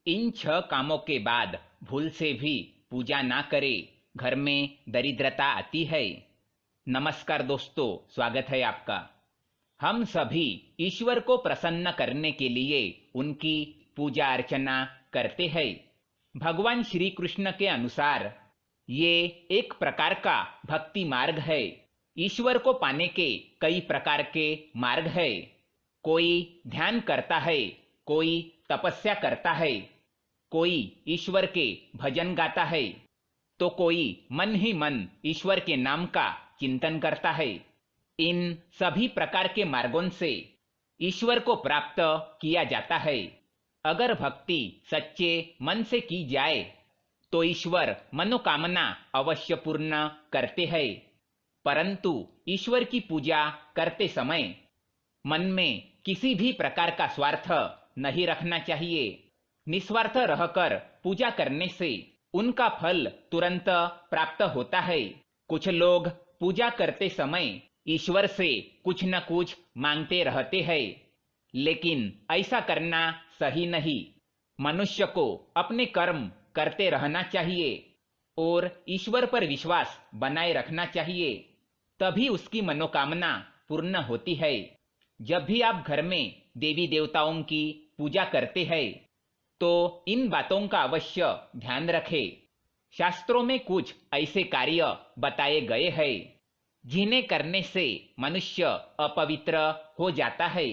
इन 6 कामों के बाद भूल से भी पूजा ना करे, घर में दरिद्रता आती है। नमस्कार दोस्तों, स्वागत है आपका। हम सभी ईश्वर को प्रसन्न करने के लिए उनकी पूजा अर्चना करते हैं। भगवान श्री कृष्ण के अनुसार ये एक प्रकार का भक्ति मार्ग है। ईश्वर को पाने के कई प्रकार के मार्ग है। कोई ध्यान करता है, कोई तपस्या करता है, कोई ईश्वर के भजन गाता है, तो कोई मन ही मन ईश्वर के नाम का चिंतन करता है। इन सभी प्रकार के मार्गों से ईश्वर को प्राप्त किया जाता है। अगर भक्ति सच्चे मन से की जाए तो ईश्वर मनोकामना अवश्य पूर्ण करते हैं। परंतु ईश्वर की पूजा करते समय मन में किसी भी प्रकार का स्वार्थ नहीं रखना चाहिए। निस्वार्थ रहकर पूजा करने से उनका फल तुरंत प्राप्त होता है। कुछ लोग पूजा करते समय ईश्वर से कुछ न कुछ मांगते रहते हैं, लेकिन ऐसा करना सही नहीं। मनुष्य को अपने कर्म करते रहना चाहिए और ईश्वर पर विश्वास बनाए रखना चाहिए, तभी उसकी मनोकामना पूर्ण होती है। जब भी आप घर में देवी देवताओं की पूजा करते हैं तो इन बातों का अवश्य ध्यान रखें। शास्त्रों में कुछ ऐसे कार्य बताए गए हैं जिन्हें करने से मनुष्य अपवित्र हो जाता है,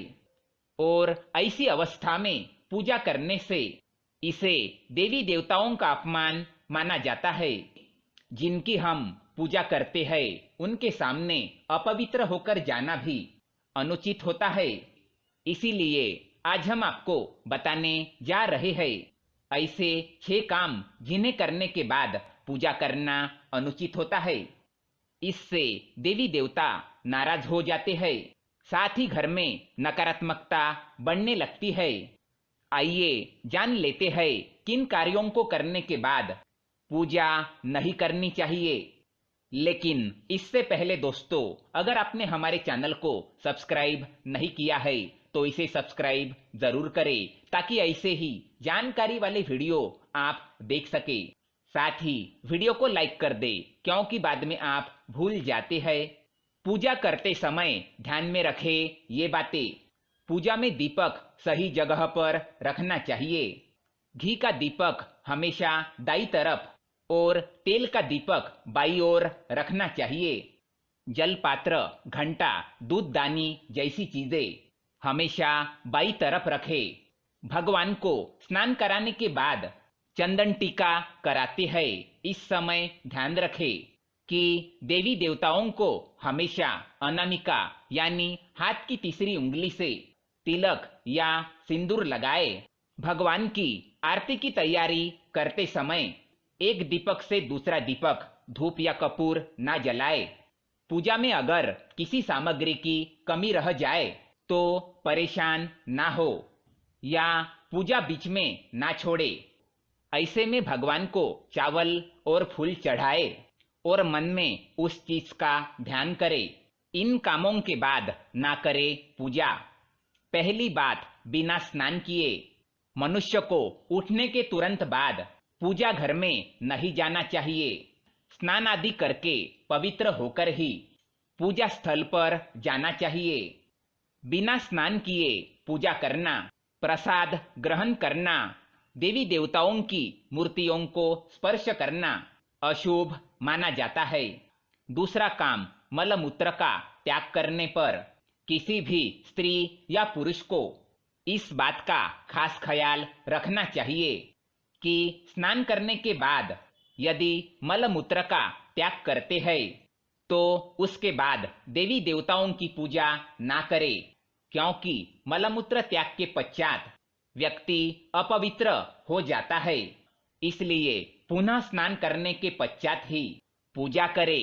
और ऐसी अवस्था में पूजा करने से इसे देवी देवताओं का अपमान माना जाता है। जिनकी हम पूजा करते हैं उनके सामने अपवित्र होकर जाना भी अनुचित होता है। इसीलिए आज हम आपको बताने जा रहे हैं ऐसे 6 काम जिन्हें करने के बाद पूजा करना अनुचित होता है। इससे देवी देवता नाराज हो जाते हैं, साथ ही घर में नकारात्मकता बढ़ने लगती है। आइए जान लेते हैं किन कार्यों को करने के बाद पूजा नहीं करनी चाहिए। लेकिन इससे पहले दोस्तों, अगर आपने हमारे चैनल को सब्सक्राइब नहीं किया है तो इसे सब्सक्राइब जरूर करें, ताकि ऐसे ही जानकारी वाले वीडियो आप देख सके। साथ ही वीडियो को लाइक कर दे, क्योंकि बाद में आप भूल जाते हैं। पूजा करते समय ध्यान में रखें ये बातें। पूजा में दीपक सही जगह पर रखना चाहिए। घी का दीपक हमेशा दाईं तरफ और तेल का दीपक बाईं ओर रखना चाहिए। जल पात्र, घंटा, दूधदानी जैसी चीजें हमेशा बाईं तरफ रखें। भगवान को स्नान कराने के बाद चंदन टीका कराते हैं। इस समय ध्यान रखें कि देवी देवताओं को हमेशा अनामिका यानी हाथ की तीसरी उंगली से तिलक या सिंदूर लगाए। भगवान की आरती की तैयारी करते समय एक दीपक से दूसरा दीपक, धूप या कपूर ना जलाए। पूजा में अगर किसी सामग्री की कमी रह जाए तो परेशान ना हो या पूजा बीच में ना छोड़े। ऐसे में भगवान को चावल और फूल चढ़ाए और मन में उस चीज का ध्यान करे। इन कामों के बाद ना करे पूजा। पहली बात, बिना स्नान किए मनुष्य को उठने के तुरंत बाद पूजा घर में नहीं जाना चाहिए। स्नान आदि करके पवित्र होकर ही पूजा स्थल पर जाना चाहिए। बिना स्नान किए पूजा करना, प्रसाद ग्रहण करना, देवी देवताओं की मूर्तियों को स्पर्श करना अशुभ माना जाता है। दूसरा काम, मलमूत्र का त्याग करने पर किसी भी स्त्री या पुरुष को इस बात का खास ख्याल रखना चाहिए कि स्नान करने के बाद यदि मलमूत्र का त्याग करते हैं तो उसके बाद देवी देवताओं की पूजा ना करे, क्योंकि मलमूत्र त्याग के पश्चात व्यक्ति अपवित्र हो जाता है। इसलिए पुनः स्नान करने के पश्चात ही पूजा करे।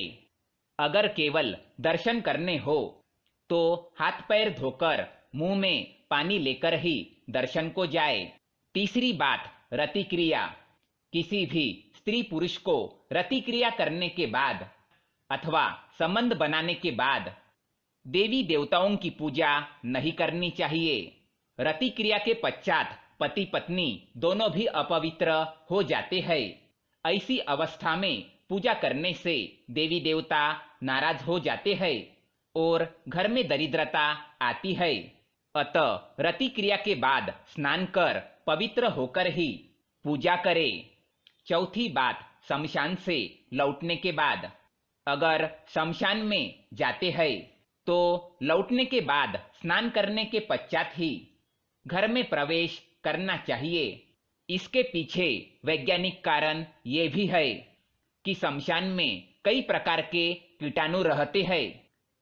अगर केवल दर्शन करने हो तो हाथ पैर धोकर मुंह में पानी लेकर ही दर्शन को जाए। तीसरी बात, रति क्रिया। किसी भी स्त्री पुरुष को रति क्रिया करने के बाद अथवा संबंध बनाने के बाद देवी देवताओं की पूजा नहीं करनी चाहिए। रति क्रिया के पश्चात पति पत्नी दोनों भी अपवित्र हो जाते हैं। ऐसी अवस्था में पूजा करने से देवी देवता नाराज हो जाते हैं और घर में दरिद्रता आती है। अतः रति क्रिया के बाद स्नान कर पवित्र होकर ही पूजा करें। चौथी बात, शमशान से लौटने के बाद अगर शमशान में जाते हैं तो लौटने के बाद स्नान करने के पश्चात ही घर में प्रवेश करना चाहिए। इसके पीछे वैज्ञानिक कारण ये भी है कि शमशान में कई प्रकार के कीटाणु रहते हैं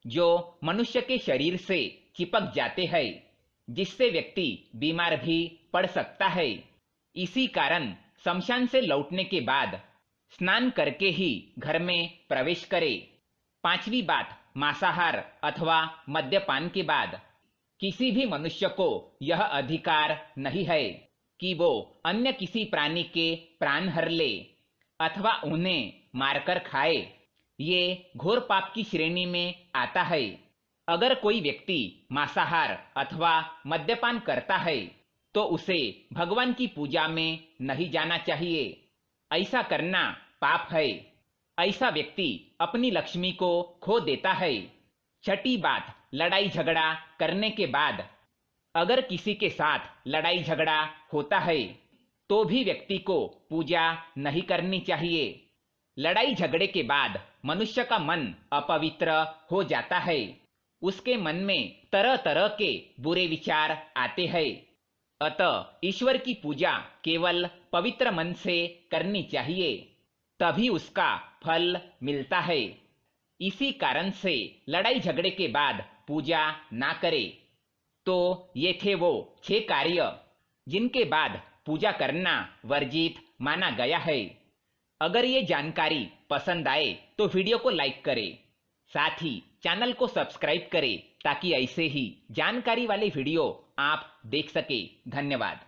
जो मनुष्य के शरीर से चिपक जाते हैं, जिससे व्यक्ति बीमार भी पड़ सकता है। इसी कारण शमशान से लौटने के बाद स्नान करके ही घर में प्रवेश करें। पांचवी बात, मांसाहार अथवा मद्यपान के बाद किसी भी मनुष्य को यह अधिकार नहीं है कि वो अन्य किसी प्राणी के प्राण हर ले अथवा उन्हें मारकर खाए। ये घोर पाप की श्रेणी में आता है। अगर कोई व्यक्ति मांसाहार अथवा मद्यपान करता है तो उसे भगवान की पूजा में नहीं जाना चाहिए। ऐसा करना पाप है। ऐसा व्यक्ति अपनी लक्ष्मी को खो देता है। छठी बात, लड़ाई झगड़ा करने के बाद अगर किसी के साथ लड़ाई झगड़ा होता है तो भी व्यक्ति को पूजा नहीं करनी चाहिए। लड़ाई झगड़े के बाद मनुष्य का मन अपवित्र हो जाता है। उसके मन में तरह तरह के बुरे विचार आते हैं। अतः ईश्वर की पूजा केवल पवित्र मन से करनी चाहिए, तभी उसका फल मिलता है। इसी कारण से लड़ाई झगड़े के बाद पूजा ना करे। तो ये थे वो 6 कार्य जिनके बाद पूजा करना वर्जित माना गया है। अगर ये जानकारी पसंद आए तो वीडियो को लाइक करें, साथ ही चैनल को सब्सक्राइब करें ताकि ऐसे ही जानकारी वाले वीडियो आप देख सके। धन्यवाद।